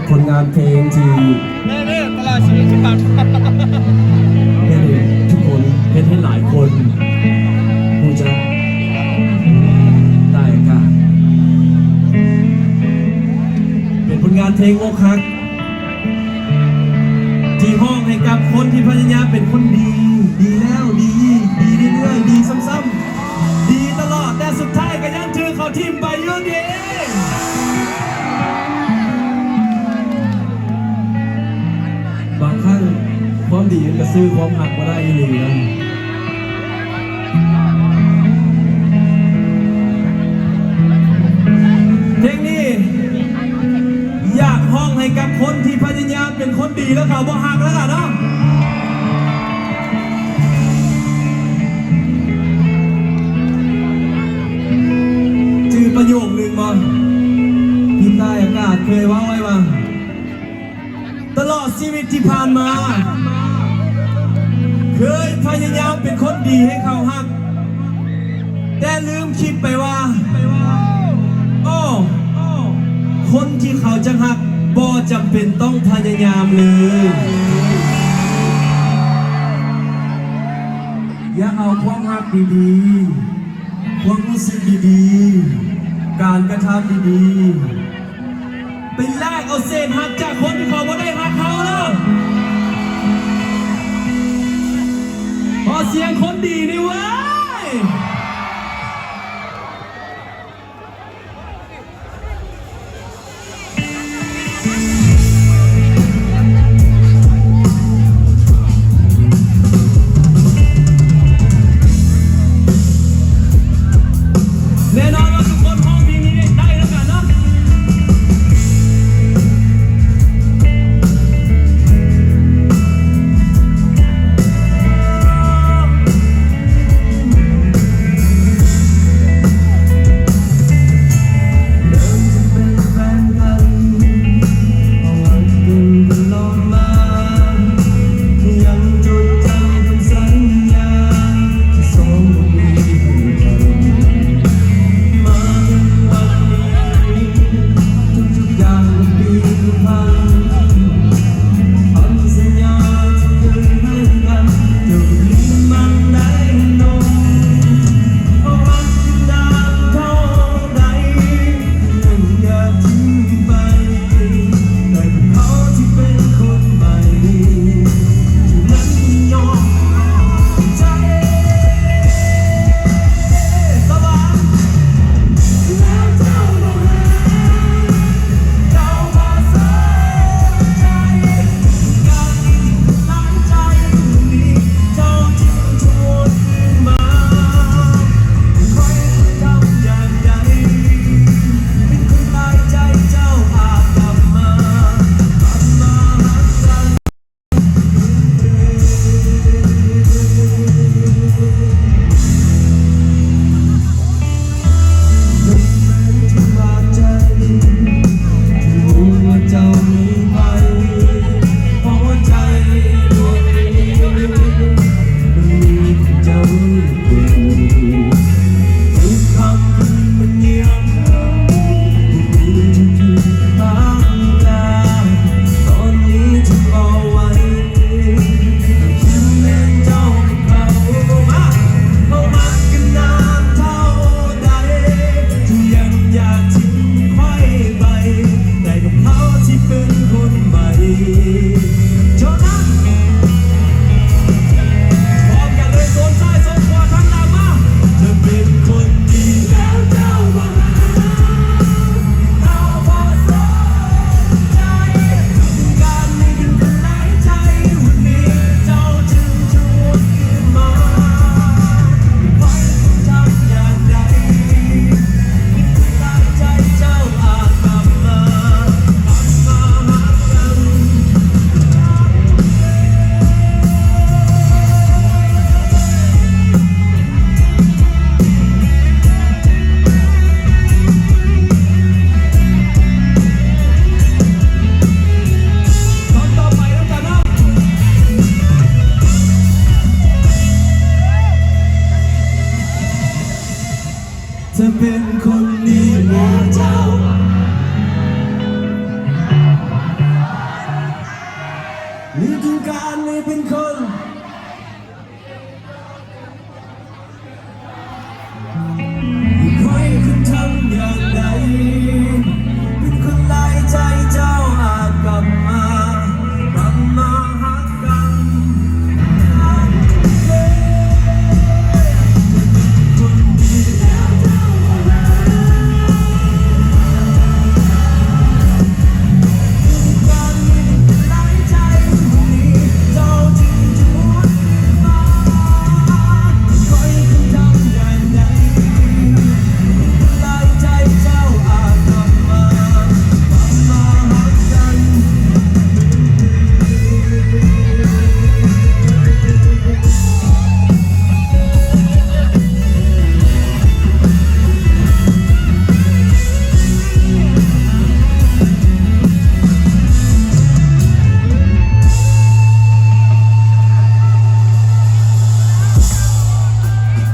ผลงานเพลงที่นี่ตลาดชีวิตที่ผ่านมาเห็นทุกคนเห็นให้หลายคนผู้จะได้กันเป็นผลงานเพลงอกหักที่ห้องให้กับคนที่พยายามเป็นคนดีดีแล้วดีเรื่อยๆดีซ้ำๆดีตลอดแต่สุดท้ายก็ยังถือเขาทิ่มไปอยู่ดีบางครั้งความดีก็ซื้อความหักมาได้เลยนะเพลงนี้อยากห้องให้กับคนที่พยายามเป็นคนดีแล้วเขาบ่หักแล้วกันเนาะจื่อประโยคนึงมาพิมพ์ใต้อากาศเคยว่าไว้ว่าตลอดชีวิตที่ผ่านมาเคยพยายามเป็นคนดีให้เขาหักแต่ลืมคิดไปว่าคนที่เขาจะหักบ่จำเป็นต้องพยายามเลยอย่าเอาความหักดีๆความรู้สึกดีๆการกระทำดีๆไปแลกเอาเศษหักจากคนที่เขาไม่ได้หักเขาแล้วพอเสียงคนดีนี่เว้ยแน่นอนว่าทุกคนห้องเพลงนี้ได้แล้วกันเนาะ การไม่เป็นคน